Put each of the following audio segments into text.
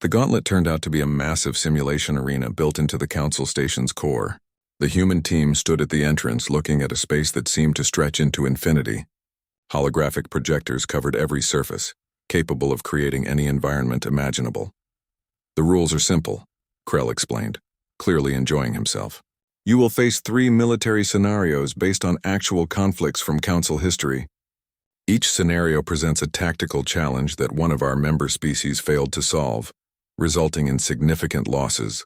The gauntlet turned out to be a massive simulation arena built into the Council Station's core. The human team stood at the entrance looking at a space that seemed to stretch into infinity. Holographic projectors covered every surface, capable of creating any environment imaginable. The rules are simple, Krell explained, clearly enjoying himself. You will face 3 military scenarios based on actual conflicts from Council history. Each scenario presents a tactical challenge that one of our member species failed to solve, resulting in significant losses.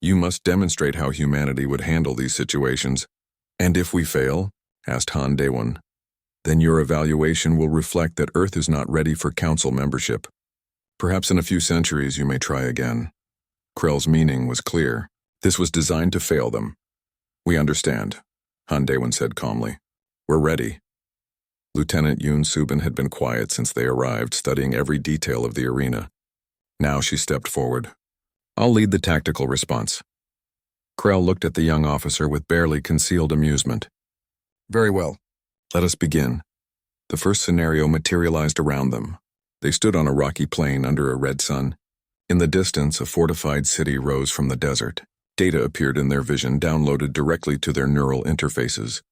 You must demonstrate how humanity would handle these situations. And if we fail, asked Han Daewon, then your evaluation will reflect that Earth is not ready for Council membership. Perhaps in a few centuries you may try again. Krell's meaning was clear. This was designed to fail them. We understand, Han Daewon said calmly. We're ready. Lieutenant Yoon Subin had been quiet since they arrived, studying every detail of the arena. Now she stepped forward. I'll lead the tactical response. Krell looked at the young officer with barely concealed amusement. Very well. Let us begin. The first scenario materialized around them. They stood on a rocky plain under a red sun. In the distance, a fortified city rose from the desert. Data appeared in their vision, downloaded directly to their neural interfaces.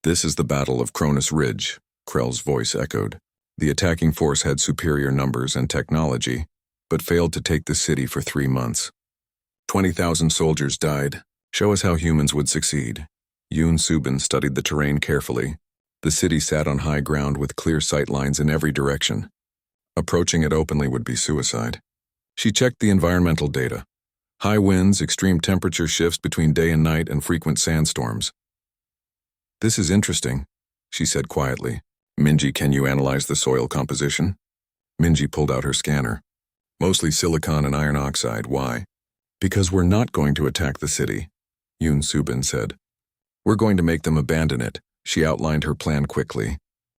This is the Battle of Cronus Ridge, Krell's voice echoed. The attacking force had superior numbers and technology, but failed to take the city for 3 months. 20,000 soldiers died. Show us how humans would succeed. Yoon Subin studied the terrain carefully. The city sat on high ground with clear sight lines in every direction. Approaching it openly would be suicide. She checked the environmental data. High winds, extreme temperature shifts between day and night, and frequent sandstorms. This is interesting, she said quietly. Minji, can you analyze the soil composition? Minji pulled out her scanner. Mostly silicon and iron oxide. Why? Because we're not going to attack the city, Yoon Subin said. We're going to make them abandon it. She outlined her plan quickly.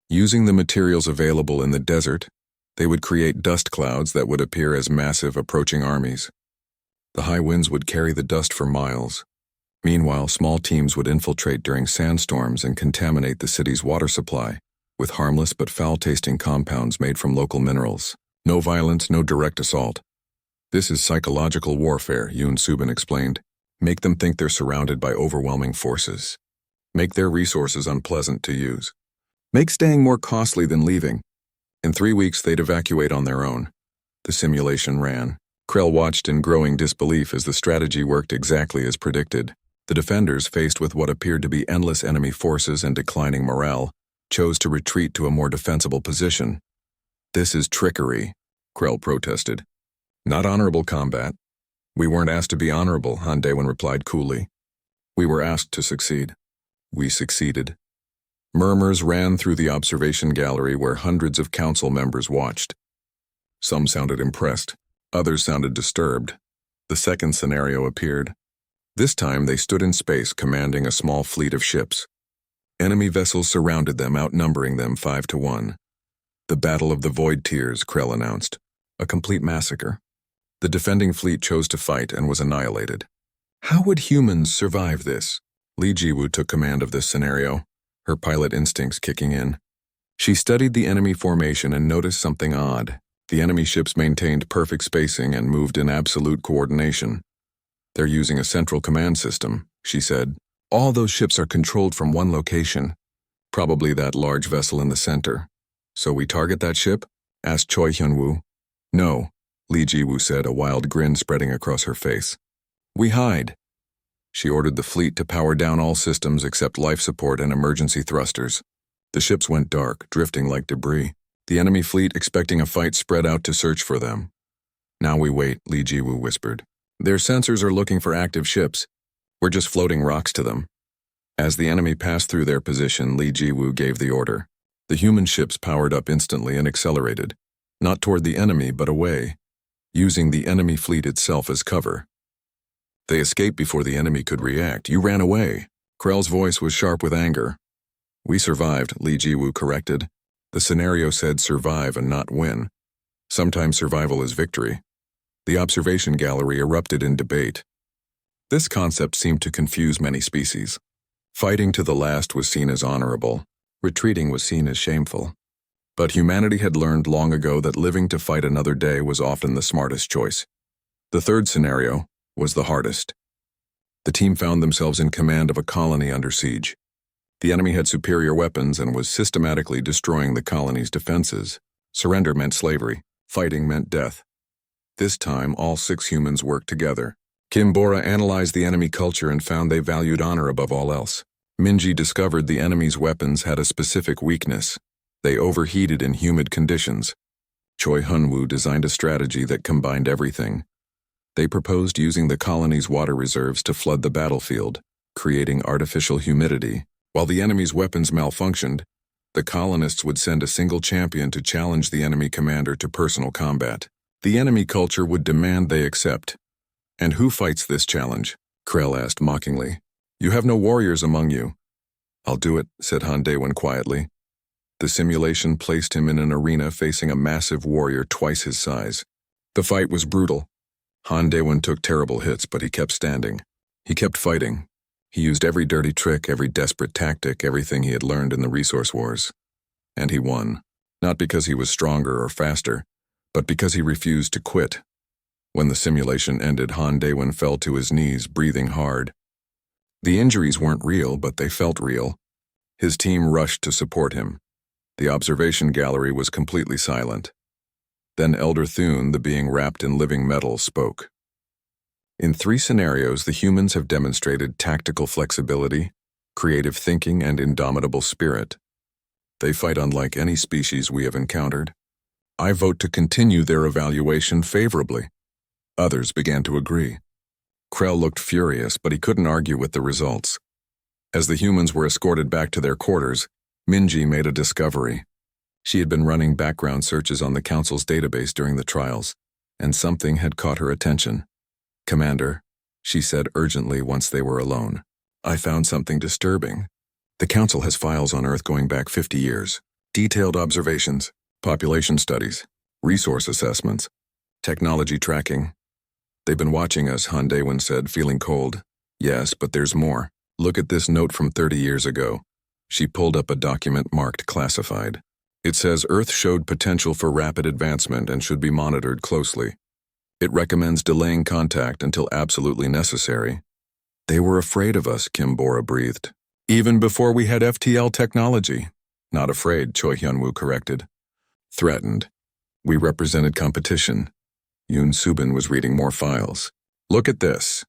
Using the materials available in the desert, they would create dust clouds that would appear as massive approaching armies. The high winds would carry the dust for miles. Meanwhile, small teams would infiltrate during sandstorms and contaminate the city's water supply with harmless but foul-tasting compounds made from local minerals. No violence, no direct assault. This is psychological warfare, Yoon Subin explained. Make them think they're surrounded by overwhelming forces. Make their resources unpleasant to use. Make staying more costly than leaving. In 3 weeks, they'd evacuate on their own. The simulation ran. Krell watched in growing disbelief as the strategy worked exactly as predicted. The defenders, faced with what appeared to be endless enemy forces and declining morale, chose to retreat to a more defensible position. This is trickery, Krell protested. Not honorable combat. We weren't asked to be honorable, Han Daewon replied coolly. We were asked to succeed. We succeeded. Murmurs ran through the observation gallery where hundreds of council members watched. Some sounded impressed, others sounded disturbed. The second scenario appeared. This time they stood in space, commanding a small fleet of ships. Enemy vessels surrounded them, outnumbering them 5-1. The Battle of the Void Tears, Krell announced. A complete massacre. The defending fleet chose to fight and was annihilated. How would humans survive this? Li Jiwoo took command of this scenario, her pilot instincts kicking in. She studied the enemy formation and noticed something odd. The enemy ships maintained perfect spacing and moved in absolute coordination. They're using a central command system, she said. All those ships are controlled from one location, probably that large vessel in the center. So we target that ship? Asked Choi Hyun-woo. No, Li Jiwoo said, a wild grin spreading across her face. We hide. She ordered the fleet to power down all systems except life support and emergency thrusters. The ships went dark, drifting like debris. The enemy fleet, expecting a fight, spread out to search for them. Now we wait, Li Jiwoo whispered. Their sensors are looking for active ships. We're just floating rocks to them. As the enemy passed through their position, Li Jiwoo gave the order. The human ships powered up instantly and accelerated, not toward the enemy but away, using the enemy fleet itself as cover. They escaped before the enemy could react. You ran away. Krell's voice was sharp with anger. We survived, Li Jiwoo corrected. The scenario said survive and not win. Sometimes survival is victory. The observation gallery erupted in debate. This concept seemed to confuse many species. Fighting to the last was seen as honorable. Retreating was seen as shameful. But humanity had learned long ago that living to fight another day was often the smartest choice. The third scenario was the hardest. The team found themselves in command of a colony under siege. The enemy had superior weapons and was systematically destroying the colony's defenses. Surrender meant slavery. Fighting meant death. This time, all 6 humans worked together. Kimbora analyzed the enemy culture and found they valued honor above all else. Minji discovered the enemy's weapons had a specific weakness. They overheated in humid conditions. Choi Hunwoo designed a strategy that combined everything. They proposed using the colony's water reserves to flood the battlefield, creating artificial humidity. While the enemy's weapons malfunctioned, the colonists would send a single champion to challenge the enemy commander to personal combat. The enemy culture would demand they accept. And who fights this challenge? Krell asked mockingly. You have no warriors among you. I'll do it, said Han Daewon quietly. The simulation placed him in an arena facing a massive warrior twice his size. The fight was brutal. Han Daewon took terrible hits, but he kept standing. He kept fighting. He used every dirty trick, every desperate tactic, everything he had learned in the resource wars. And he won. Not because he was stronger or faster, but because he refused to quit. When the simulation ended, Han Daewon fell to his knees, breathing hard. The injuries weren't real, but they felt real. His team rushed to support him. The observation gallery was completely silent. Then Elder Thune, the being wrapped in living metal, spoke. In 3 scenarios, the humans have demonstrated tactical flexibility, creative thinking, and indomitable spirit. They fight unlike any species we have encountered. I vote to continue their evaluation favorably. Others began to agree. Krell looked furious, but he couldn't argue with the results. As the humans were escorted back to their quarters, Minji made a discovery. She had been running background searches on the Council's database during the trials, and something had caught her attention. Commander, she said urgently once they were alone, I found something disturbing. The Council has files on Earth going back 50 years. Detailed observations, population studies, resource assessments, technology tracking. They've been watching us, Han Daewon said, feeling cold. Yes, but there's more. Look at this note from 30 years ago. She pulled up a document marked classified. It says Earth showed potential for rapid advancement and should be monitored closely. It recommends delaying contact until absolutely necessary. They were afraid of us, Kimbora breathed. Even before we had FTL technology. Not afraid, Choi Hyunwoo corrected. Threatened. We represented competition. Yoon Subin was reading more files. Look at this.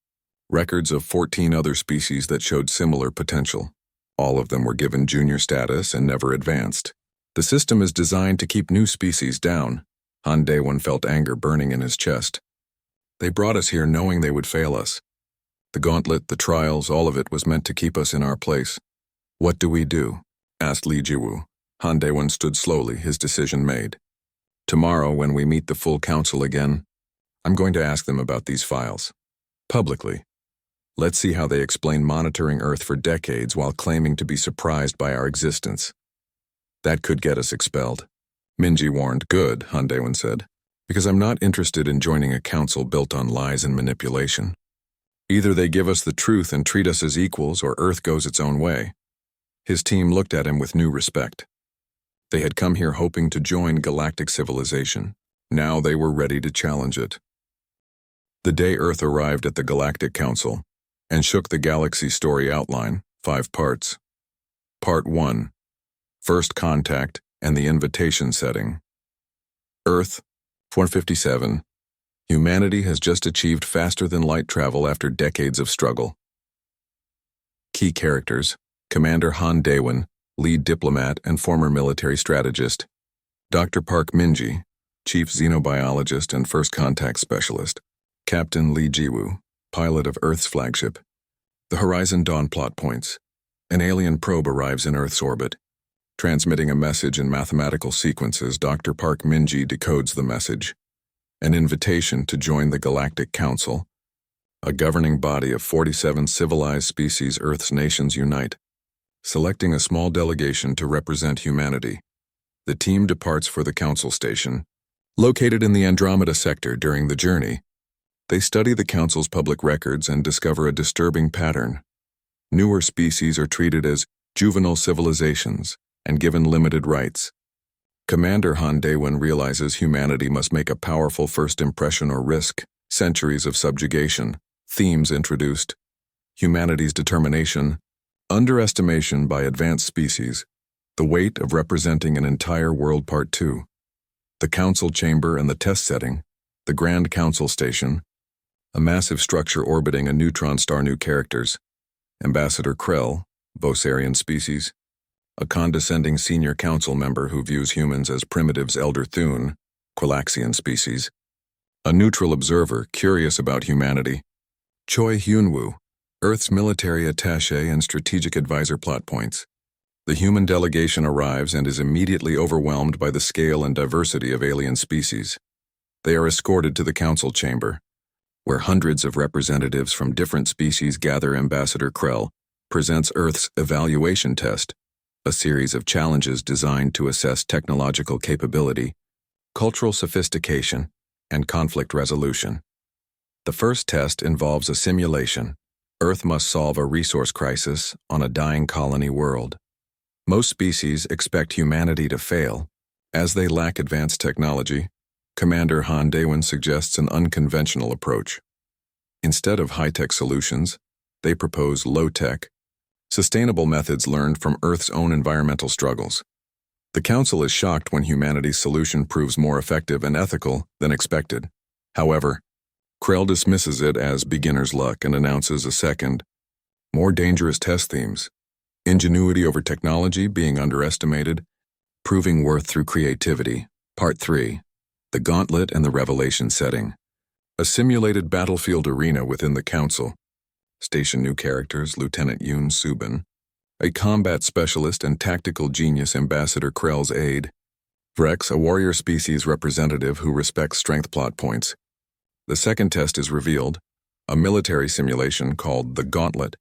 Records of 14 other species that showed similar potential. All of them were given junior status and never advanced. The system is designed to keep new species down. Han Daewon felt anger burning in his chest. They brought us here knowing they would fail us. The gauntlet, the trials, all of it was meant to keep us in our place. What do we do? Asked Lee Jiwoo. Han Daewon stood slowly, his decision made. Tomorrow, when we meet the full council again, I'm going to ask them about these files. Publicly. Let's see how they explain monitoring Earth for decades while claiming to be surprised by our existence. That could get us expelled. Minji warned. Good, Han Daewon said, because I'm not interested in joining a council built on lies and manipulation. Either they give us the truth and treat us as equals, or Earth goes its own way. His team looked at him with new respect. They had come here hoping to join galactic civilization. Now they were ready to challenge it. The day Earth arrived at the Galactic Council and shook the Galaxy Story outline, 5 parts. Part 1. First Contact and the Invitation Setting. Earth, 457. Humanity has just achieved faster-than-light travel after decades of struggle. Key characters: Commander Han Daewon, lead diplomat and former military strategist. Dr. Park Minji, chief xenobiologist and first contact specialist. Captain Lee Jiwoo, pilot of Earth's flagship. The Horizon Dawn plot points. An alien probe arrives in Earth's orbit. Transmitting a message in mathematical sequences, Dr. Park Minji decodes the message. An invitation to join the Galactic Council, a governing body of 47 civilized species Earth's nations unite. Selecting a small delegation to represent humanity. The team departs for the Council Station, located in the Andromeda sector. During the journey, they study the Council's public records and discover a disturbing pattern. Newer species are treated as juvenile civilizations and given limited rights. Commander Han Daewon realizes humanity must make a powerful first impression or risk centuries of subjugation, themes introduced, humanity's determination, underestimation by advanced species, the weight of representing an entire world. Part 2. The council chamber and the test setting, the Grand Council Station, a massive structure orbiting a neutron star. New characters, Ambassador Krell, Vosarian species, a condescending senior council member who views humans as primitives. Elder Thune, Quilaxian species, a neutral observer curious about humanity. Choi Hyunwoo, Earth's military attaché and strategic advisor. Plot points. The human delegation arrives and is immediately overwhelmed by the scale and diversity of alien species. They are escorted to the council chamber, where hundreds of representatives from different species gather. Ambassador Krell presents Earth's evaluation test, a series of challenges designed to assess technological capability, cultural sophistication, and conflict resolution. The first test involves a simulation. Earth must solve a resource crisis on a dying colony world. Most species expect humanity to fail, as they lack advanced technology. Commander Han Daewon suggests an unconventional approach. Instead of high-tech solutions, they propose low-tech, sustainable methods learned from Earth's own environmental struggles. The Council is shocked when humanity's solution proves more effective and ethical than expected. However, Krell dismisses it as beginner's luck and announces a second, more dangerous test themes: ingenuity over technology being underestimated, proving worth through creativity. Part 3. The Gauntlet and the Revelation Setting. A simulated battlefield arena within the Council. Station new characters: Lieutenant Yoon Subin, a combat specialist and tactical genius. Ambassador Krell's aide. Vrex, a warrior species representative who respects strength. Plot points. The second test is revealed, a military simulation called the Gauntlet.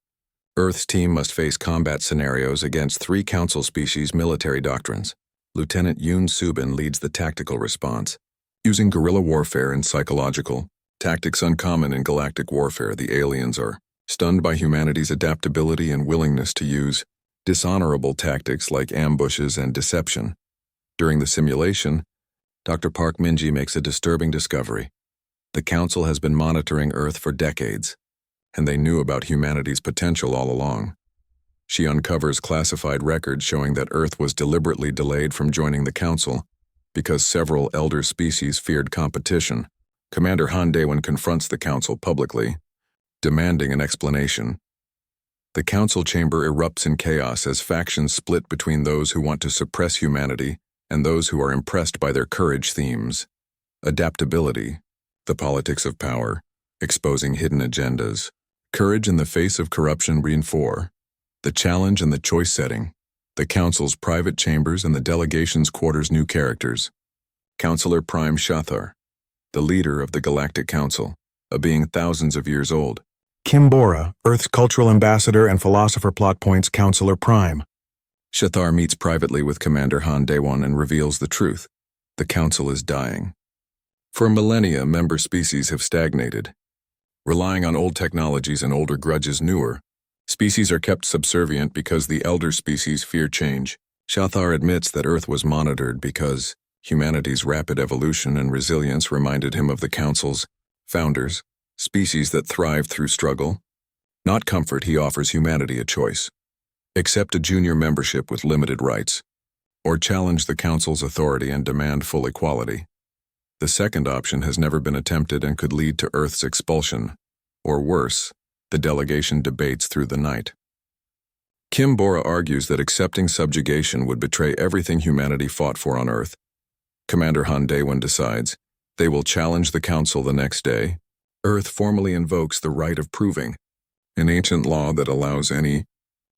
Earth's team must face combat scenarios against 3 Council species. Military doctrines. Lieutenant Yoon Subin leads the tactical response, using guerrilla warfare and psychological tactics uncommon in galactic warfare. The aliens are stunned by humanity's adaptability and willingness to use dishonorable tactics like ambushes and deception. During the simulation, Dr. Park Minji makes a disturbing discovery. The Council has been monitoring Earth for decades, and they knew about humanity's potential all along. She uncovers classified records showing that Earth was deliberately delayed from joining the Council because several elder species feared competition. Commander Han Daewon confronts the Council publicly, demanding an explanation. The Council chamber erupts in chaos as factions split between those who want to suppress humanity and those who are impressed by their courage. Themes: adaptability, the politics of power, exposing hidden agendas, courage in the face of corruption. Reinforce the challenge and the choice setting. The Council's private chambers and the delegation's quarters. New characters: Counselor Prime Shathar, the leader of the Galactic Council, a being thousands of years old. Kim Bora, Earth's cultural ambassador and philosopher. Plot points. Counselor Prime Shathar meets privately with Commander Han Daewon and reveals the truth. The Council is dying. For millennia, member species have stagnated, relying on old technologies and older grudges. Newer species are kept subservient because the elder species fear change. Shathar admits that Earth was monitored because humanity's rapid evolution and resilience reminded him of the Council's founders, species that thrive through struggle. Not comfort, he offers humanity a choice: accept a junior membership with limited rights, or challenge the Council's authority and demand full equality. The second option has never been attempted and could lead to Earth's expulsion, or worse, the delegation debates through the night. Kim Bora argues that accepting subjugation would betray everything humanity fought for on Earth. Commander Han Daewon decides they will challenge the Council the next day. Earth formally invokes the right of proving, an ancient law that allows any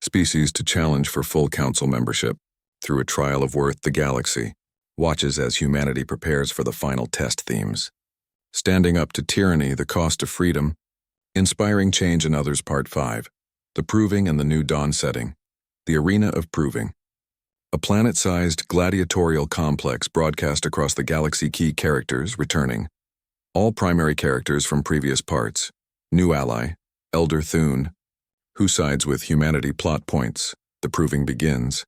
species to challenge for full Council membership. Through a trial of worth, the galaxy watches as humanity prepares for the final test. Themes: standing up to tyranny, the cost of freedom, inspiring change in others. Part 5. The Proving and the New Dawn Setting. The Arena of Proving. A planet-sized gladiatorial complex broadcast across the galaxy. Key characters returning: all primary characters from previous parts. New ally, Elder Thune, who sides with humanity. Plot points: the proving begins.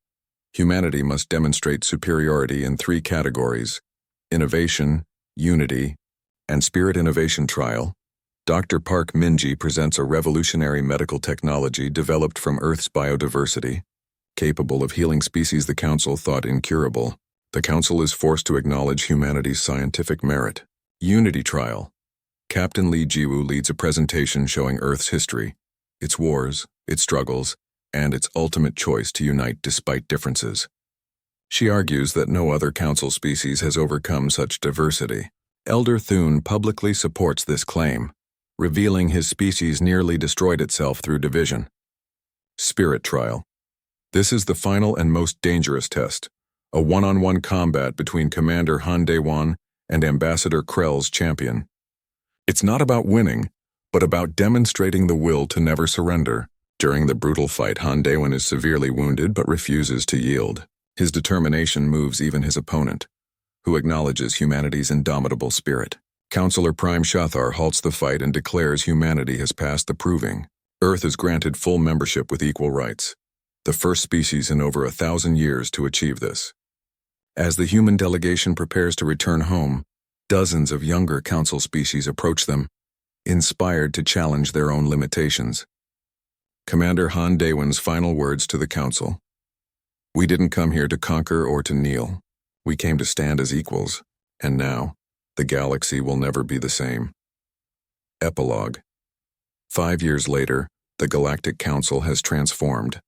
Humanity must demonstrate superiority in 3 categories: innovation, unity, and spirit. Innovation trial. Dr. Park Minji presents a revolutionary medical technology developed from Earth's biodiversity, capable of healing species the Council thought incurable. The Council is forced to acknowledge humanity's scientific merit. Unity Trial. Captain Lee Jiwoo leads a presentation showing Earth's history, its wars, its struggles, and its ultimate choice to unite despite differences. She argues that no other Council species has overcome such diversity. Elder Thune publicly supports this claim, revealing his species nearly destroyed itself through division. Spirit Trial. This is the final and most dangerous test, a one-on-one combat between Commander Han Daewon and Ambassador Krell's champion. It's not about winning, but about demonstrating the will to never surrender. During the brutal fight, Han Daewon is severely wounded but refuses to yield. His determination moves even his opponent, who acknowledges humanity's indomitable spirit. Counselor Prime Shathar halts the fight and declares humanity has passed the proving. Earth is granted full membership with equal rights, the first species in over 1,000 years to achieve this. As the human delegation prepares to return home, dozens of younger Council species approach them, inspired to challenge their own limitations. Commander Han Daewon's final words to the Council. We didn't come here to conquer or to kneel. We came to stand as equals, and now, the galaxy will never be the same. Epilogue. 5 years later, the Galactic Council has transformed.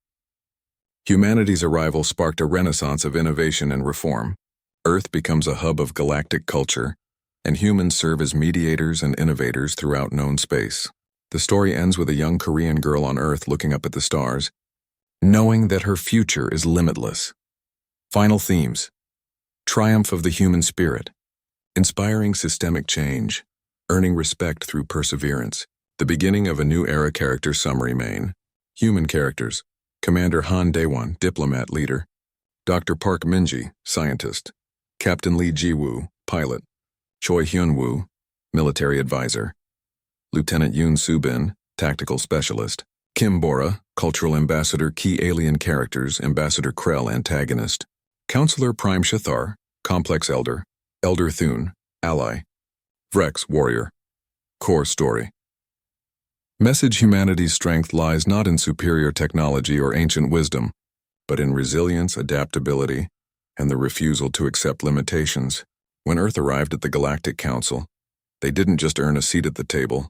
Humanity's arrival sparked a renaissance of innovation and reform. Earth becomes a hub of galactic culture, and humans serve as mediators and innovators throughout known space. The story ends with a young Korean girl on Earth looking up at the stars, knowing that her future is limitless. Final themes. Triumph of the human spirit. Inspiring systemic change. Earning respect through perseverance. The beginning of a new era. Character summary. Main human characters. Commander Han Daewon, diplomat leader. Dr. Park Minji, scientist. Captain Lee Jiwoo, pilot. Choi Hyun-woo, military advisor. Lieutenant Yoon Soo-bin, tactical specialist. Kim Bora, cultural ambassador. Key alien characters. Ambassador Krell, antagonist. Counselor Prime Shathar, complex elder. Elder Thune, ally. Vrex, warrior. Core story. Message: humanity's strength lies not in superior technology or ancient wisdom, but in resilience, adaptability, and the refusal to accept limitations. When Earth arrived at the Galactic Council, they didn't just earn a seat at the table,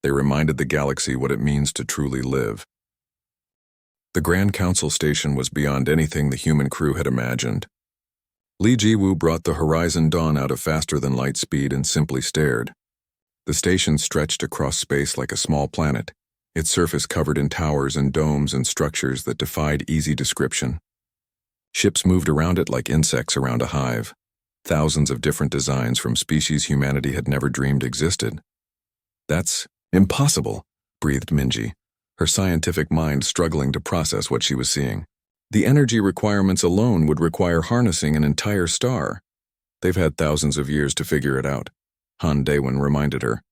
they reminded the galaxy what it means to truly live. The Grand Council Station was beyond anything the human crew had imagined. Lee Jiwoo brought the Horizon Dawn out of faster-than-light speed and simply stared. The station stretched across space like a small planet, its surface covered in towers and domes and structures that defied easy description. Ships moved around it like insects around a hive, thousands of different designs from species humanity had never dreamed existed. That's impossible, breathed Minji, her scientific mind struggling to process what she was seeing. The energy requirements alone would require harnessing an entire star. They've had thousands of years to figure it out, Han Daewon reminded her.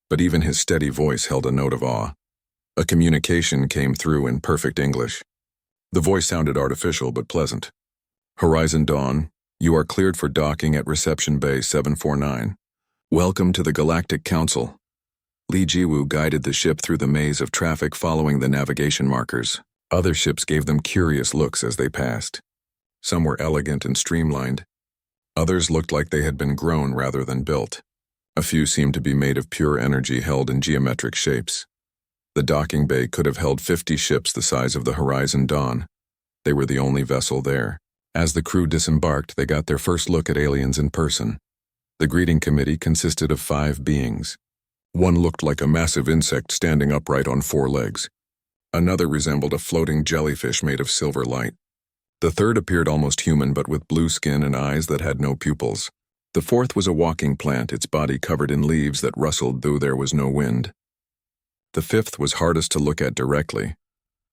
But even his steady voice held a note of awe. A communication came through in perfect English. The voice sounded artificial but pleasant. Horizon Dawn, you are cleared for docking at Reception Bay 749. Welcome to the Galactic Council. Lee Jiwoo guided the ship through the maze of traffic following the navigation markers. Other ships gave them curious looks as they passed. Some were elegant and streamlined. Others looked like they had been grown rather than built. A few seemed to be made of pure energy held in geometric shapes. The docking bay could have held 50 ships the size of the Horizon Dawn. They were the only vessel there. As the crew disembarked, they got their first look at aliens in person. The greeting committee consisted of 5 beings. One looked like a massive insect standing upright on 4 legs. Another resembled a floating jellyfish made of silver light. The third appeared almost human but with blue skin and eyes that had no pupils. The fourth was a walking plant, its body covered in leaves that rustled though there was no wind. The fifth was hardest to look at directly,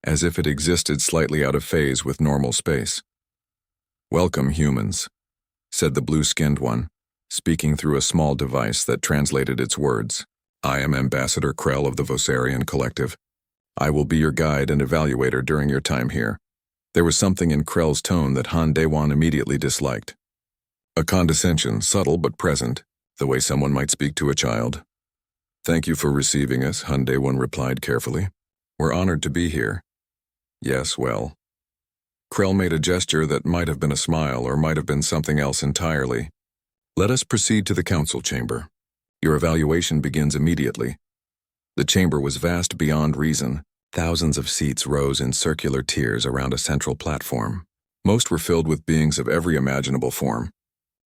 as if it existed slightly out of phase with normal space. Welcome, humans, said the blue-skinned one, speaking through a small device that translated its words. I am Ambassador Krell of the Vosarian Collective. I will be your guide and evaluator during your time here. There was something in Krell's tone that Han Daewon immediately disliked. A condescension, subtle but present, the way someone might speak to a child. Thank you for receiving us, Hyundai-1 replied carefully. We're honored to be here. Yes, well. Krell made a gesture that might have been a smile or might have been something else entirely. Let us proceed to the council chamber. Your evaluation begins immediately. The chamber was vast beyond reason. Thousands of seats rose in circular tiers around a central platform. Most were filled with beings of every imaginable form.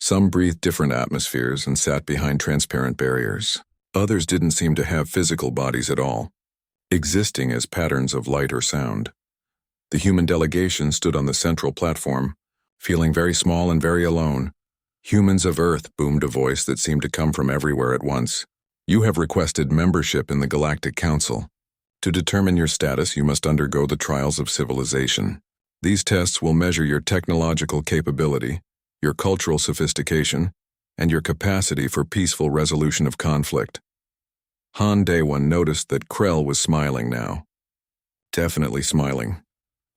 Some breathed different atmospheres and sat behind transparent barriers. Others didn't seem to have physical bodies at all, existing as patterns of light or sound. The human delegation stood on the central platform, feeling very small and very alone. Humans of Earth, boomed a voice that seemed to come from everywhere at once. You have requested membership in the Galactic Council. To determine your status, you must undergo the trials of civilization. These tests will measure your technological capability, your cultural sophistication, and your capacity for peaceful resolution of conflict. Hyundai-1 noticed that Krell was smiling now. Definitely smiling.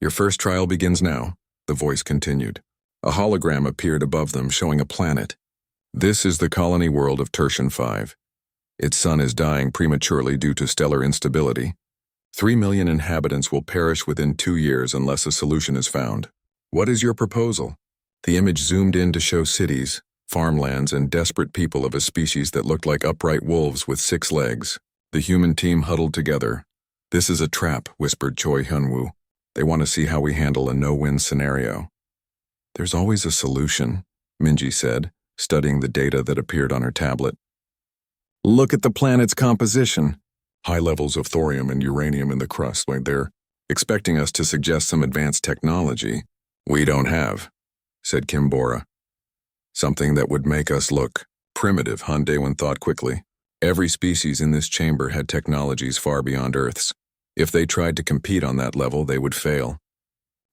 Your first trial begins now, the voice continued. A hologram appeared above them showing a planet. This is the colony world of Tertian 5. Its sun is dying prematurely due to stellar instability. 3 million inhabitants will perish within 2 years unless a solution is found. What is your proposal? The image zoomed in to show cities, farmlands, and desperate people of a species that looked like upright wolves with 6 legs. The human team huddled together. This is a trap, whispered Choi Hyun-woo. They want to see how we handle a no-win scenario. There's always a solution, Minji said, studying the data that appeared on her tablet. Look at the planet's composition. High levels of thorium and uranium in the crust. They're expecting us to suggest some advanced technology we don't have, said Kimbora. Something that would make us look primitive, Hyundai-1 thought quickly. Every species in this chamber had technologies far beyond Earth's. If they tried to compete on that level, they would fail.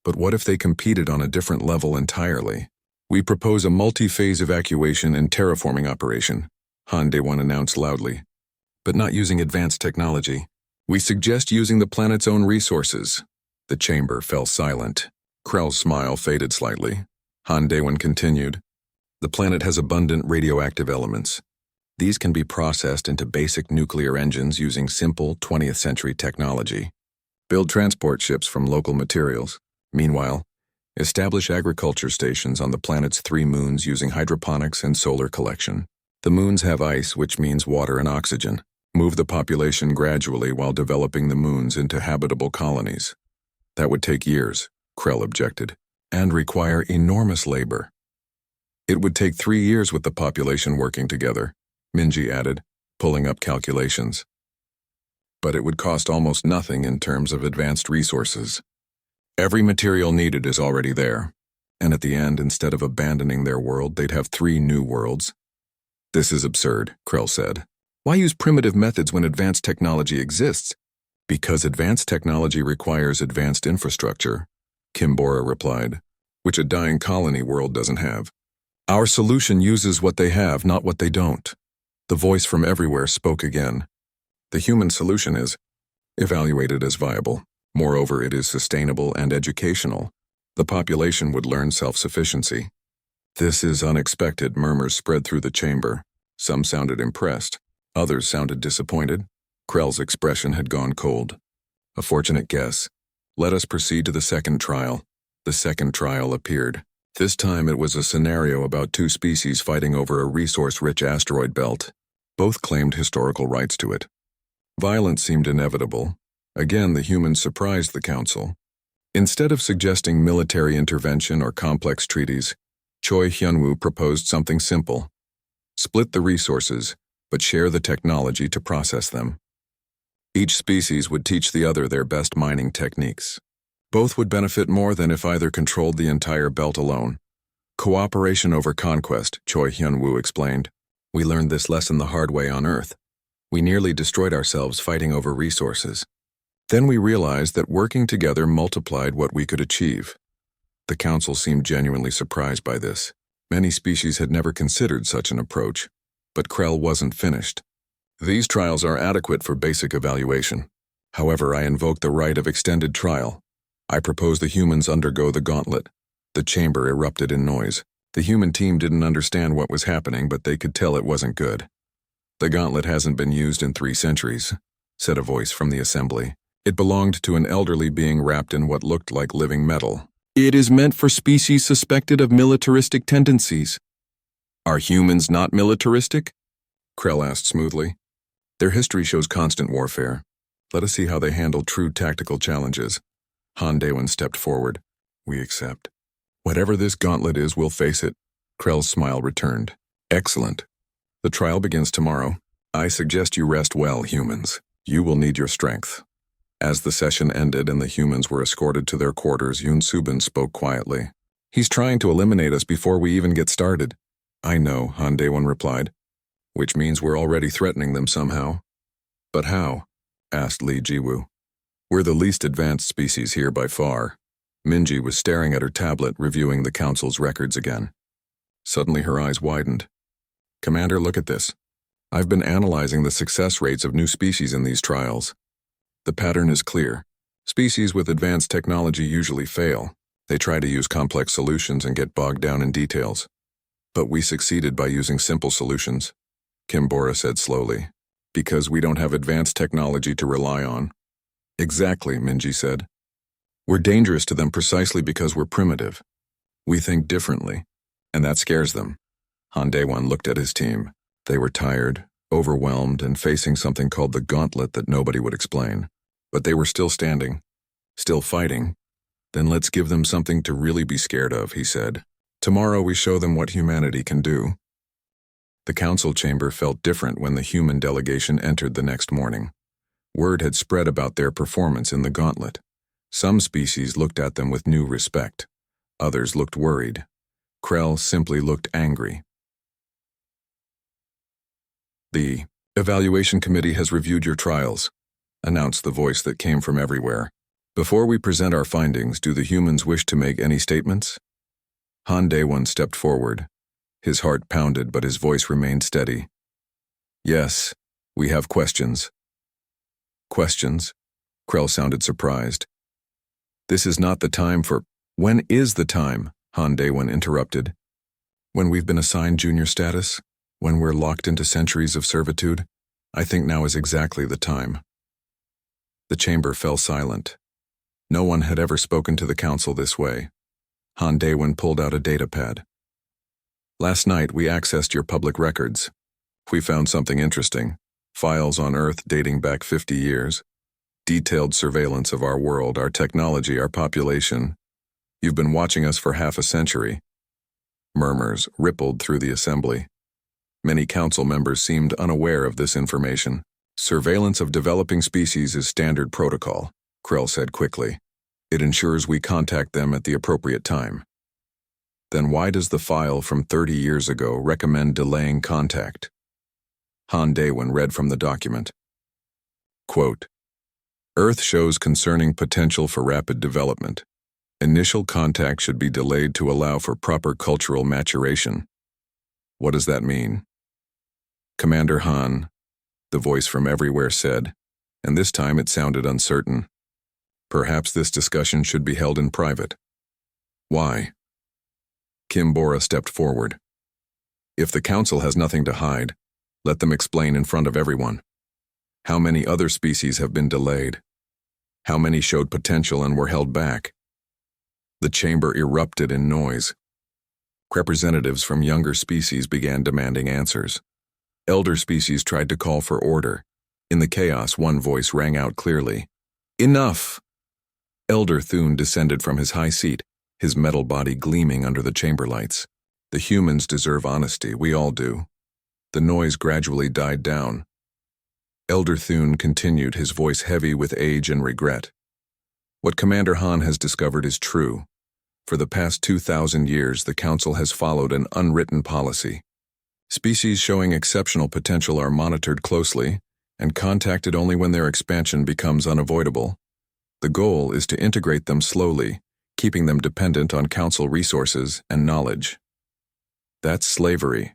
But what if they competed on a different level entirely? We propose a multi-phase evacuation and terraforming operation, Hyundai-1 announced loudly. But not using advanced technology. We suggest using the planet's own resources. The chamber fell silent. Krell's smile faded slightly. Hyundai-1 continued. The planet has abundant radioactive elements. These can be processed into basic nuclear engines using simple 20th century technology. Build transport ships from local materials. Meanwhile, establish agriculture stations on the planet's 3 moons using hydroponics and solar collection. The moons have ice, which means water and oxygen. Move the population gradually while developing the moons into habitable colonies. That would take years, Krell objected, and require enormous labor. It would take 3 years with the population working together, Minji added, pulling up calculations. But it would cost almost nothing in terms of advanced resources. Every material needed is already there, and at the end, instead of abandoning their world, they'd have 3 new worlds. This is absurd, Krell said. Why use primitive methods when advanced technology exists? Because advanced technology requires advanced infrastructure, Kimbora replied, which a dying colony world doesn't have. Our solution uses what they have, not what they don't. The voice from everywhere spoke again. The human solution is evaluated as viable. Moreover, it is sustainable and educational. The population would learn self-sufficiency. This is unexpected, murmurs spread through the chamber. Some sounded impressed. Others sounded disappointed. Krell's expression had gone cold. A fortunate guess. Let us proceed to the second trial. The second trial appeared. This time it was a scenario about 2 species fighting over a resource-rich asteroid belt. Both claimed historical rights to it. Violence seemed inevitable. Again, the humans surprised the council. Instead of suggesting military intervention or complex treaties, Choi Hyun-woo proposed something simple. Split the resources, but share the technology to process them. Each species would teach the other their best mining techniques. Both would benefit more than if either controlled the entire belt alone. Cooperation over conquest, Choi Hyun-woo explained. We learned this lesson the hard way on Earth. We nearly destroyed ourselves fighting over resources. Then we realized that working together multiplied what we could achieve. The council seemed genuinely surprised by this. Many species had never considered such an approach, but Krell wasn't finished. These trials are adequate for basic evaluation. However, I invoke the right of extended trial. I propose the humans undergo the gauntlet. The chamber erupted in noise. The human team didn't understand what was happening, but they could tell it wasn't good. The gauntlet hasn't been used in 3 centuries, said a voice from the assembly. It belonged to an elderly being wrapped in what looked like living metal. It is meant for species suspected of militaristic tendencies. Are humans not militaristic? Krell asked smoothly. Their history shows constant warfare. Let us see how they handle true tactical challenges. Han Daewon stepped forward. We accept. Whatever this gauntlet is, we'll face it. Krell's smile returned. Excellent. The trial begins tomorrow. I suggest you rest well, humans. You will need your strength. As the session ended and the humans were escorted to their quarters, Yoon Subin spoke quietly. He's trying to eliminate us before we even get started. I know, Han Daewon replied. Which means we're already threatening them somehow. But how? Asked Lee Jiwoo. We're the least advanced species here by far. Minji was staring at her tablet, reviewing the council's records again. Suddenly her eyes widened. Commander, look at this. I've been analyzing the success rates of new species in these trials. The pattern is clear. Species with advanced technology usually fail. They try to use complex solutions and get bogged down in details. But we succeeded by using simple solutions, Kim Bora said slowly. Because we don't have advanced technology to rely on. Exactly, Minji said. We're dangerous to them precisely because we're primitive. We think differently, and that scares them. Han Daewon looked at his team. They were tired, overwhelmed, and facing something called the gauntlet that nobody would explain. But they were still standing, still fighting. Then let's give them something to really be scared of, he said. Tomorrow we show them what humanity can do. The council chamber felt different when the human delegation entered the next morning. Word had spread about their performance in the gauntlet. Some species looked at them with new respect. Others looked worried. Krell simply looked angry. The evaluation committee has reviewed your trials, announced the voice that came from everywhere. Before we present our findings, do the humans wish to make any statements? Han Daewon stepped forward. His heart pounded, but his voice remained steady. Yes, we have questions. Questions? Krell sounded surprised. This is not the time for— When is the time? Han Daewon interrupted. When we've been assigned junior status? When we're locked into centuries of servitude? I think now is exactly the time. The chamber fell silent. No one had ever spoken to the council this way. Han Daewon pulled out a datapad. Last night we accessed your public records. We found something interesting. Files on Earth dating back 50 years. Detailed surveillance of our world, our technology, our population. You've been watching us for half a century. Murmurs rippled through the assembly. Many council members seemed unaware of this information. Surveillance of developing species is standard protocol, Krell said quickly. It ensures we contact them at the appropriate time. Then why does the file from 30 years ago recommend delaying contact? Han Daewon read from the document. Quote, Earth shows concerning potential for rapid development. Initial contact should be delayed to allow for proper cultural maturation. What does that mean? Commander Han, the voice from everywhere said, and this time it sounded uncertain. Perhaps this discussion should be held in private. Why? Kim Bora stepped forward. If the council has nothing to hide, let them explain in front of everyone. How many other species have been delayed? How many showed potential and were held back? The chamber erupted in noise. Representatives from younger species began demanding answers. Elder species tried to call for order. In the chaos, one voice rang out clearly. Enough! Elder Thune descended from his high seat, his metal body gleaming under the chamber lights. The humans deserve honesty, we all do. The noise gradually died down. Elder Thune continued, his voice heavy with age and regret. What Commander Han has discovered is true. For the past 2,000 years, the Council has followed an unwritten policy. Species showing exceptional potential are monitored closely and contacted only when their expansion becomes unavoidable. The goal is to integrate them slowly, keeping them dependent on Council resources and knowledge. That's slavery,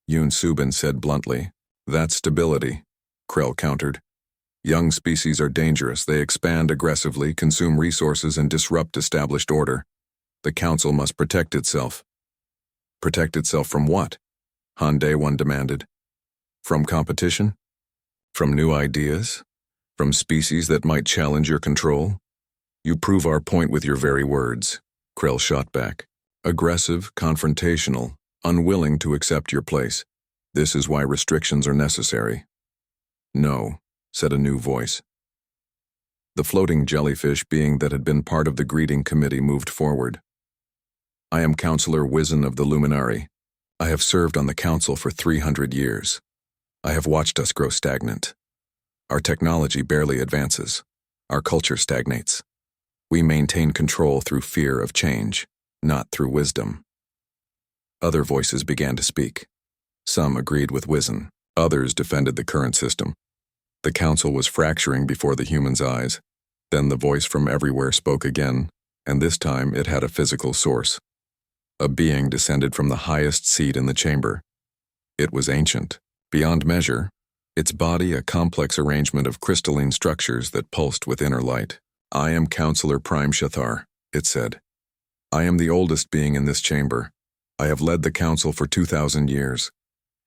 Yoon Subin said bluntly. That's stability, Krell countered. Young species are dangerous. They expand aggressively, consume resources, and disrupt established order. The Council must protect itself. Protect itself from what? Han Daewon demanded. From competition? From new ideas? From species that might challenge your control? You prove our point with your very words, Krell shot back. Aggressive, confrontational, unwilling to accept your place. This is why restrictions are necessary. No, said a new voice. The floating jellyfish being that had been part of the greeting committee moved forward. I am Counselor Wizen of the Luminari. I have served on the council for 300 years. I have watched us grow stagnant. Our technology barely advances. Our culture stagnates. We maintain control through fear of change, not through wisdom. Other voices began to speak. Some agreed with Wizen. Others defended the current system. The council was fracturing before the humans' eyes. Then the voice from everywhere spoke again, and this time it had a physical source. A being descended from the highest seat in the chamber. It was ancient, beyond measure, its body a complex arrangement of crystalline structures that pulsed with inner light. I am Counselor Prime Shathar, it said. I am the oldest being in this chamber. I have led the council for 2,000 years,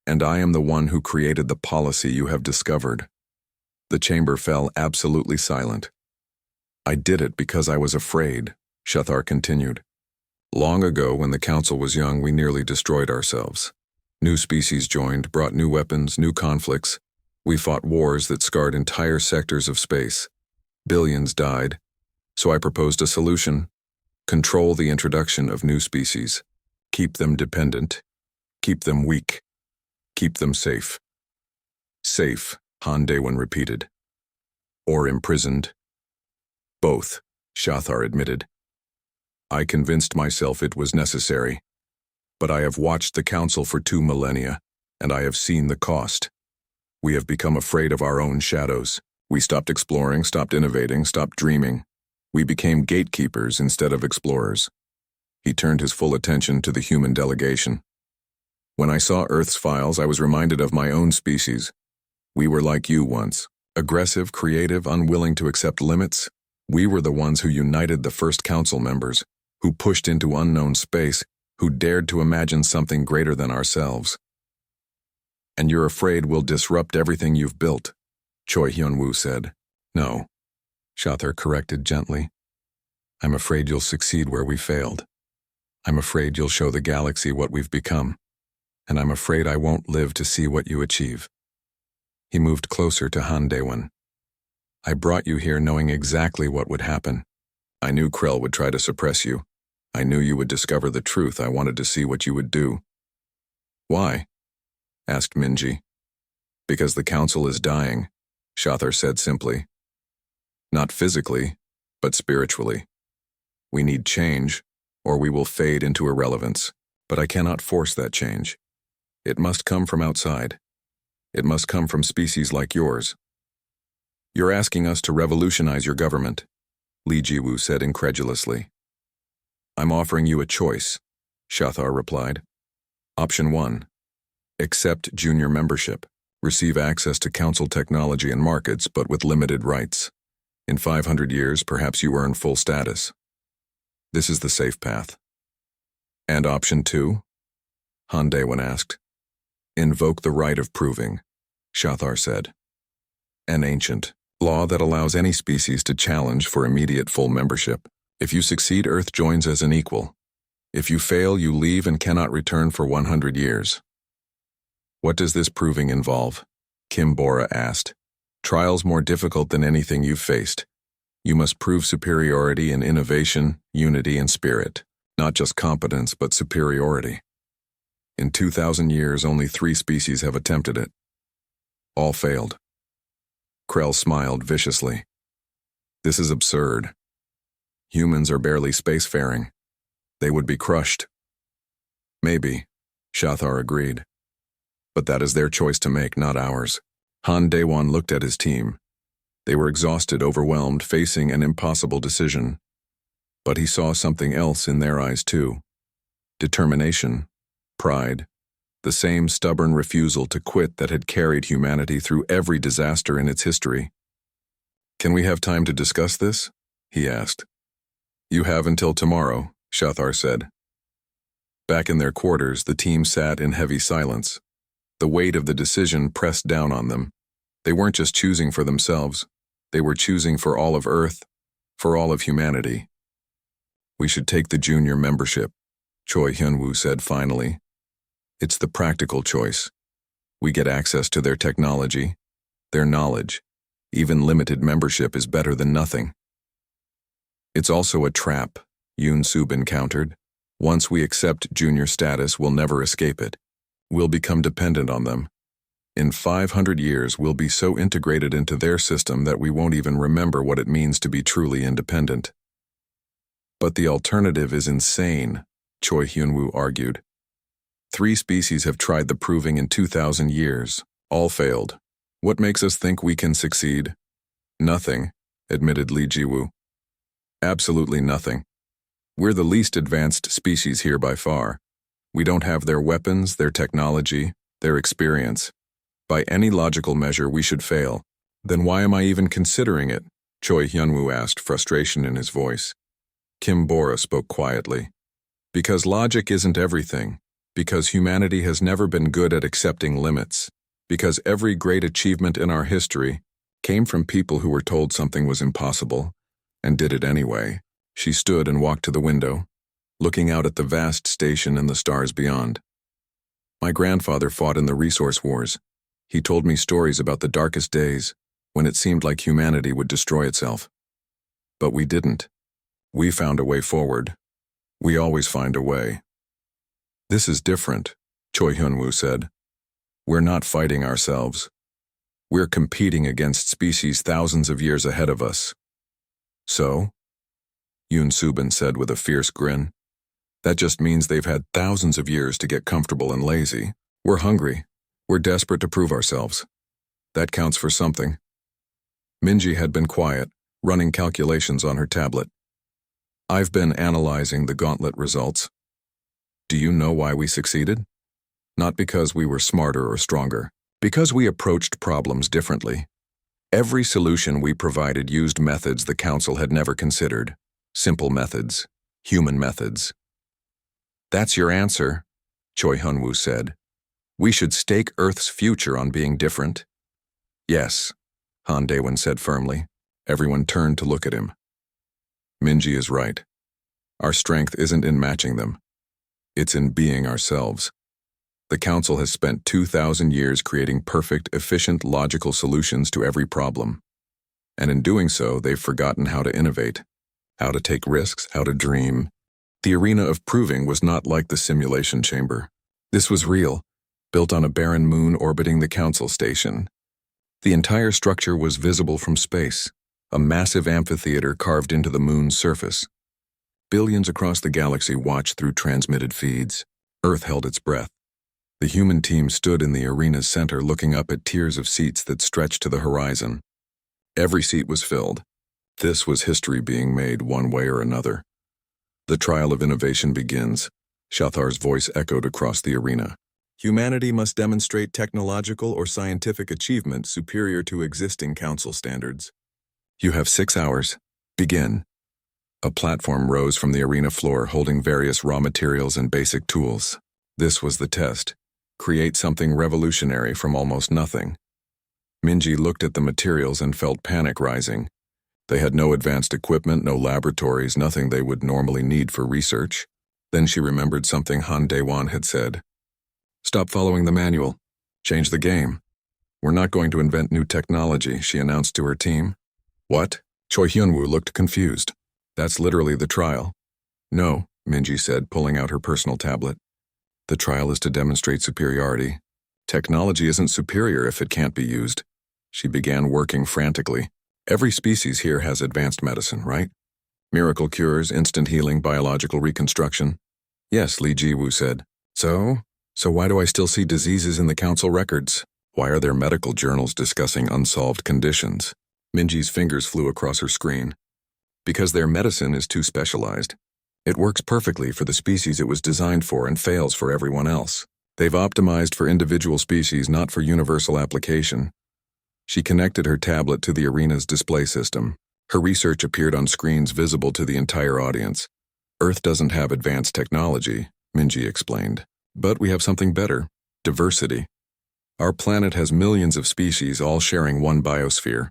and I am the one who created the policy you have discovered. The chamber fell absolutely silent. I did it because I was afraid, Shathar continued. Long ago, when the council was young, we nearly destroyed ourselves. New species joined, brought new weapons, new conflicts. We fought wars that scarred entire sectors of space. Billions died. So I proposed a solution. Control the introduction of new species. Keep them dependent. Keep them weak. Keep them safe. Safe, Han Daewon repeated. Or imprisoned. Both, Shathar admitted. I convinced myself it was necessary. But I have watched the council for 2 millennia, and I have seen the cost. We have become afraid of our own shadows. We stopped exploring, stopped innovating, stopped dreaming. We became gatekeepers instead of explorers. He turned his full attention to the human delegation. When I saw Earth's files, I was reminded of my own species. We were like you once, aggressive, creative, unwilling to accept limits. We were the ones who united the first council members, who pushed into unknown space, who dared to imagine something greater than ourselves. And you're afraid we'll disrupt everything you've built, Choi Hyun-woo said. No, Shathar corrected gently. I'm afraid you'll succeed where we failed. I'm afraid you'll show the galaxy what we've become, and I'm afraid I won't live to see what you achieve. He moved closer to Han Daewon. I brought you here knowing exactly what would happen. I knew Krell would try to suppress you. I knew you would discover the truth. I wanted to see what you would do. Why? Asked Minji. Because the council is dying, Shathar said simply. Not physically, but spiritually. We need change, or we will fade into irrelevance. But I cannot force that change. It must come from outside. It must come from species like yours. You're asking us to revolutionize your government, Li Jiwoo said incredulously. I'm offering you a choice, Shathar replied. Option 1. Accept junior membership. Receive access to council technology and markets, but with limited rights. In 500 years, perhaps you earn full status. This is the safe path. And option 2? Han Daewon asked. Invoke the right of proving, Shathar said. An ancient law that allows any species to challenge for immediate full membership. If you succeed, Earth joins as an equal. If you fail, you leave and cannot return for 100 years. What does this proving involve? Kim Bora asked. Trials more difficult than anything you've faced. You must prove superiority in innovation, unity, and spirit. Not just competence, but superiority. In 2,000 years, only 3 species have attempted it. All failed. Krell smiled viciously. This is absurd. Humans are barely spacefaring. They would be crushed. Maybe, Shathar agreed. But that is their choice to make, not ours. Han Daewon looked at his team. They were exhausted, overwhelmed, facing an impossible decision. But he saw something else in their eyes too. Determination, pride, the same stubborn refusal to quit that had carried humanity through every disaster in its history. Can we have time to discuss this? He asked. You have until tomorrow, Shathar said. Back in their quarters, the team sat in heavy silence. The weight of the decision pressed down on them. They weren't just choosing for themselves. They were choosing for all of Earth, for all of humanity. We should take the junior membership, Choi Hyun-woo said finally. It's the practical choice. We get access to their technology, their knowledge. Even limited membership is better than nothing. It's also a trap, Yoon-sub countered. Once we accept junior status, we'll never escape it. We'll become dependent on them. In 500 years, we'll be so integrated into their system that we won't even remember what it means to be truly independent. But the alternative is insane, Choi Hyun-woo argued. 3 species have tried the proving in 2,000 years. All failed. What makes us think we can succeed? Nothing, admitted Lee Ji-woo. Absolutely nothing. We're the least advanced species here by far. We don't have their weapons, their technology, their experience. By any logical measure, we should fail. Then why am I even considering it? Choi Hyun-woo asked, frustration in his voice. Kim Bora spoke quietly. Because logic isn't everything. Because humanity has never been good at accepting limits. Because every great achievement in our history came from people who were told something was impossible and did it anyway. She stood and walked to the window, looking out at the vast station and the stars beyond. My grandfather fought in the resource wars. He told me stories about the darkest days, when it seemed like humanity would destroy itself. But we didn't. We found a way forward. We always find a way. This is different, Choi Hyun-woo said. We're not fighting ourselves. We're competing against species thousands of years ahead of us. So? Yoon-sub said with a fierce grin. That just means they've had thousands of years to get comfortable and lazy. We're hungry. We're desperate to prove ourselves. That counts for something. Minji had been quiet, running calculations on her tablet. I've been analyzing the gauntlet results. Do you know why we succeeded? Not because we were smarter or stronger. Because we approached problems differently. Every solution we provided used methods the Council had never considered. Simple methods. Human methods. That's your answer, Choi Hyun-woo said. We should stake Earth's future on being different. Yes, Han Daewon said firmly. Everyone turned to look at him. Minji is right. Our strength isn't in matching them. It's in being ourselves. The Council has spent 2,000 years creating perfect, efficient, logical solutions to every problem. And in doing so, they've forgotten how to innovate, how to take risks, how to dream. The arena of proving was not like the simulation chamber. This was real, built on a barren moon orbiting the Council station. The entire structure was visible from space, a massive amphitheater carved into the moon's surface. Billions across the galaxy watched through transmitted feeds. Earth held its breath. The human team stood in the arena's center looking up at tiers of seats that stretched to the horizon. Every seat was filled. This was history being made one way or another. The trial of innovation begins. Shathar's voice echoed across the arena. Humanity must demonstrate technological or scientific achievement superior to existing Council standards. You have 6 hours. Begin. A platform rose from the arena floor holding various raw materials and basic tools. This was the test. Create something revolutionary from almost nothing. Minji looked at the materials and felt panic rising. They had no advanced equipment, no laboratories, nothing they would normally need for research. Then she remembered something Han Daewon had said. Stop following the manual. Change the game. We're not going to invent new technology, she announced to her team. What? Choi Hyun-woo looked confused. That's literally the trial. No, Minji said, pulling out her personal tablet. The trial is to demonstrate superiority. Technology isn't superior if it can't be used. She began working frantically. Every species here has advanced medicine, right? Miracle cures, instant healing, biological reconstruction. Yes, Lee Ji-woo said. So why do I still see diseases in the Council records? Why are there medical journals discussing unsolved conditions? Minji's fingers flew across her screen. Because their medicine is too specialized. It works perfectly for the species it was designed for and fails for everyone else. They've optimized for individual species, not for universal application. She connected her tablet to the arena's display system. Her research appeared on screens visible to the entire audience. Earth doesn't have advanced technology, Minji explained. But we have something better. Diversity. Our planet has millions of species all sharing one biosphere.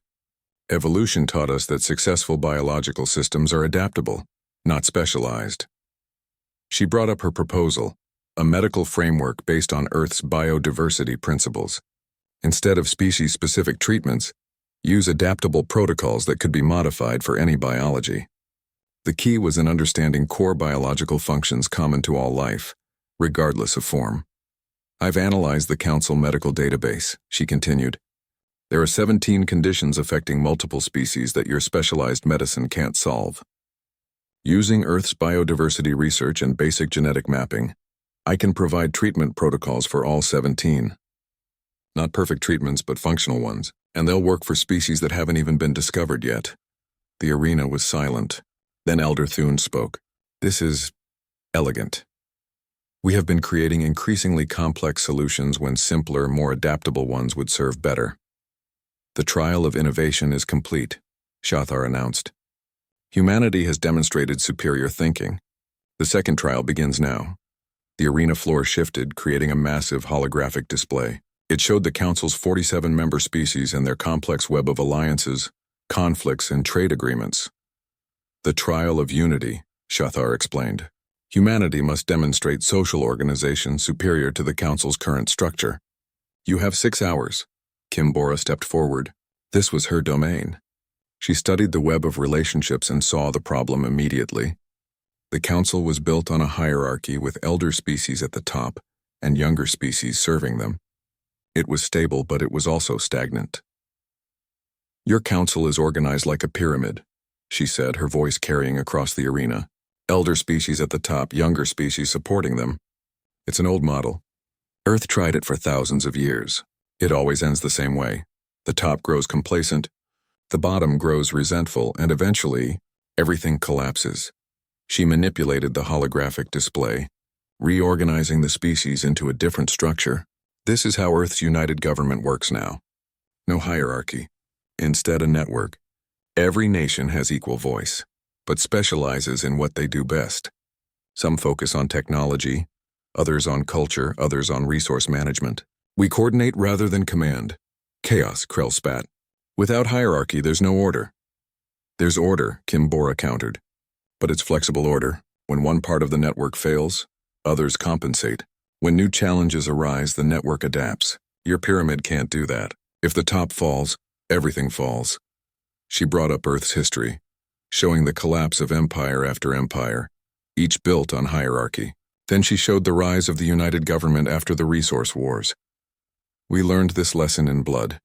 Evolution taught us that successful biological systems are adaptable, not specialized. She brought up her proposal, a medical framework based on Earth's biodiversity principles. Instead of species-specific treatments, use adaptable protocols that could be modified for any biology. The key was in understanding core biological functions common to all life, regardless of form. I've analyzed the Council medical database, she continued. There are 17 conditions affecting multiple species that your specialized medicine can't solve. Using Earth's biodiversity research and basic genetic mapping, I can provide treatment protocols for all 17. Not perfect treatments, but functional ones, and they'll work for species that haven't even been discovered yet. The arena was silent. Then Elder Thune spoke. This is elegant. We have been creating increasingly complex solutions when simpler, more adaptable ones would serve better. The trial of innovation is complete, Shathar announced. Humanity has demonstrated superior thinking. The second trial begins now. The arena floor shifted, creating a massive holographic display. It showed the Council's 47 member species and their complex web of alliances, conflicts, and trade agreements. The trial of unity, Shathar explained. Humanity must demonstrate social organization superior to the Council's current structure. You have 6 hours. Kimbora stepped forward. This was her domain. She studied the web of relationships and saw the problem immediately. The Council was built on a hierarchy with elder species at the top and younger species serving them. It was stable, but it was also stagnant. Your Council is organized like a pyramid, she said, her voice carrying across the arena. Elder species at the top, younger species supporting them. It's an old model. Earth tried it for thousands of years. It always ends the same way. The top grows complacent, the bottom grows resentful, and eventually, everything collapses. She manipulated the holographic display, reorganizing the species into a different structure. This is how Earth's united government works now. No hierarchy. Instead, a network. Every nation has equal voice, but specializes in what they do best. Some focus on technology, others on culture, others on resource management. We coordinate rather than command. Chaos, Krell spat. Without hierarchy, there's no order. There's order, Kimbora countered. But it's flexible order. When one part of the network fails, others compensate. When new challenges arise, the network adapts. Your pyramid can't do that. If the top falls, everything falls. She brought up Earth's history, showing the collapse of empire after empire, each built on hierarchy. Then she showed the rise of the united government after the resource wars. We learned this lesson in blood,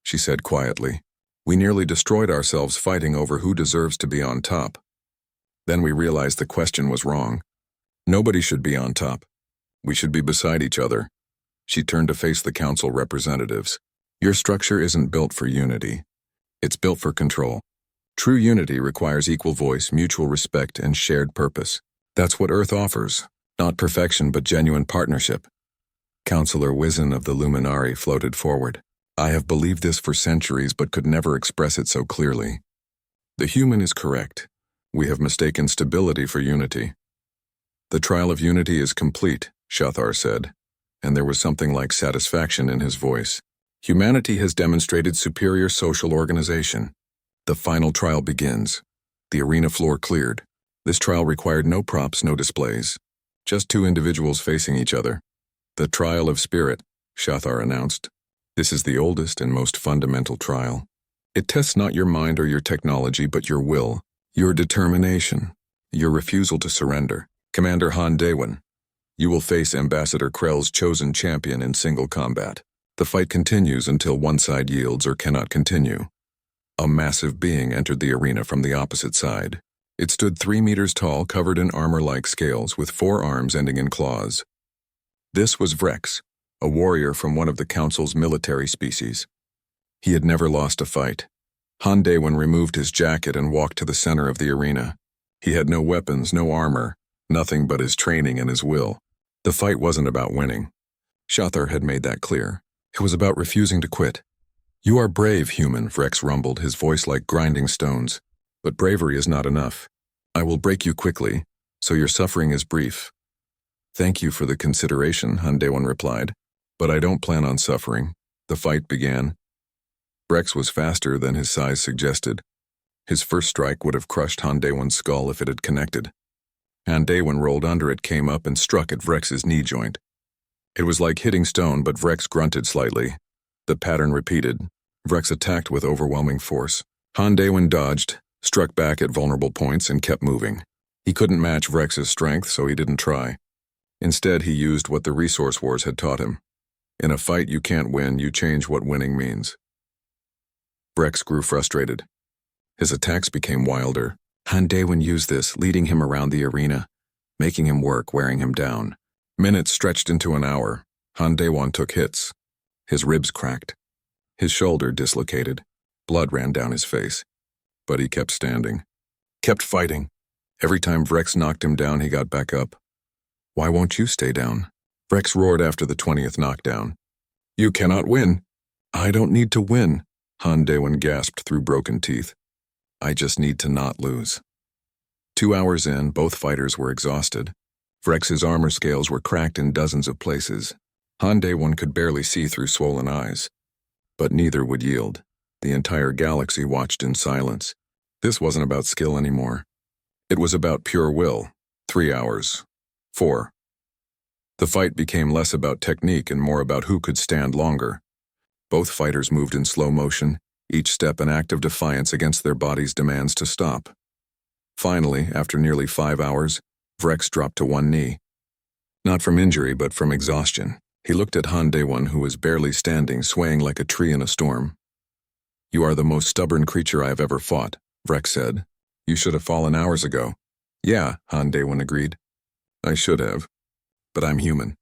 she said quietly. We nearly destroyed ourselves fighting over who deserves to be on top. Then we realized the question was wrong. Nobody should be on top. We should be beside each other. She turned to face the Council representatives. Your structure isn't built for unity. It's built for control. True unity requires equal voice, mutual respect, and shared purpose. That's what Earth offers. Not perfection, but genuine partnership. Counselor Wizen of the Luminari floated forward. I have believed this for centuries, but could never express it so clearly. The human is correct. We have mistaken stability for unity. The trial of unity is complete, Shathar said, and there was something like satisfaction in his voice. Humanity has demonstrated superior social organization. The final trial begins. The arena floor cleared. This trial required no props, no displays. Just 2 individuals facing each other. The trial of spirit, Shathar announced. This is the oldest and most fundamental trial. It tests not your mind or your technology, but your will, your determination, your refusal to surrender. Commander Han Daewon, you will face Ambassador Krell's chosen champion in single combat. The fight continues until one side yields or cannot continue. A massive being entered the arena from the opposite side. It stood 3 meters tall, covered in armor-like scales, with 4 arms ending in claws. This was Vrex, a warrior from one of the Council's military species. He had never lost a fight. Han Daewon removed his jacket and walked to the center of the arena. He had no weapons, no armor, nothing but his training and his will. The fight wasn't about winning. Shathar had made that clear. It was about refusing to quit. You are brave, human, Vrex rumbled, his voice like grinding stones. But bravery is not enough. I will break you quickly, so your suffering is brief. Thank you for the consideration, Han Daewon replied. But I don't plan on suffering. The fight began. Vrex was faster than his size suggested. His first strike would have crushed Handaewan's skull if it had connected. Handaewan rolled under it, came up, and struck at Vrex's knee joint. It was like hitting stone, but Vrex grunted slightly. The pattern repeated. Vrex attacked with overwhelming force. Handaewan dodged, struck back at vulnerable points, and kept moving. He couldn't match Vrex's strength, so he didn't try. Instead, he used what the Resource Wars had taught him. In a fight you can't win, you change what winning means. Vrex grew frustrated. His attacks became wilder. Handaewan used this, leading him around the arena, making him work, wearing him down. Minutes stretched into an hour. Handaewan took hits. His ribs cracked. His shoulder dislocated. Blood ran down his face. But he kept standing. Kept fighting. Every time Vrex knocked him down, he got back up. Why won't you stay down? Vrex roared after the 20th knockdown. You cannot win. I don't need to win, Handaewan gasped through broken teeth. I just need to not lose. 2 hours in, both fighters were exhausted. Vrex's armor scales were cracked in dozens of places. Handaewan could barely see through swollen eyes. But neither would yield. The entire galaxy watched in silence. This wasn't about skill anymore. It was about pure will. 3 hours. 4. The fight became less about technique and more about who could stand longer. Both fighters moved in slow motion, each step an act of defiance against their body's demands to stop. Finally, after nearly 5 hours, Vrex dropped to one knee. Not from injury, but from exhaustion. He looked at Handaewan, who was barely standing, swaying like a tree in a storm. You are the most stubborn creature I have ever fought, Vrex said. You should have fallen hours ago. Yeah, Handaewan agreed. I should have. But I'm human.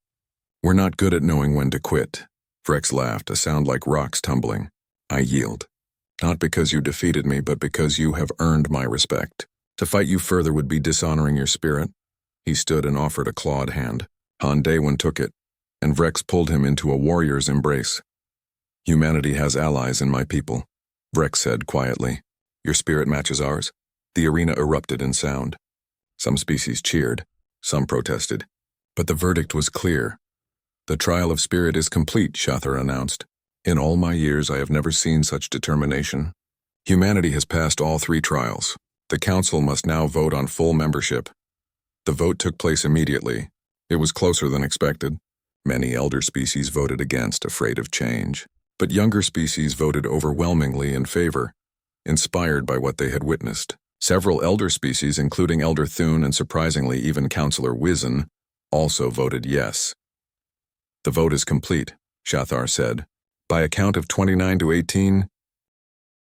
We're not good at knowing when to quit. Vrex laughed, a sound like rocks tumbling. I yield. Not because you defeated me, but because you have earned my respect. To fight you further would be dishonoring your spirit. He stood and offered a clawed hand. Handaewan took it, and Vrex pulled him into a warrior's embrace. Humanity has allies in my people, Vrex said quietly. Your spirit matches ours. The arena erupted in sound. Some species cheered, some protested. But the verdict was clear. The trial of spirit is complete, Shathar announced. In all my years, I have never seen such determination. Humanity has passed all 3 trials. The Council must now vote on full membership. The vote took place immediately. It was closer than expected. Many elder species voted against, afraid of change. But younger species voted overwhelmingly in favor, inspired by what they had witnessed. Several elder species, including Elder Thune and surprisingly even Counselor Wizen, also voted yes. The vote is complete, Shathar said. By a count of 29 to 18,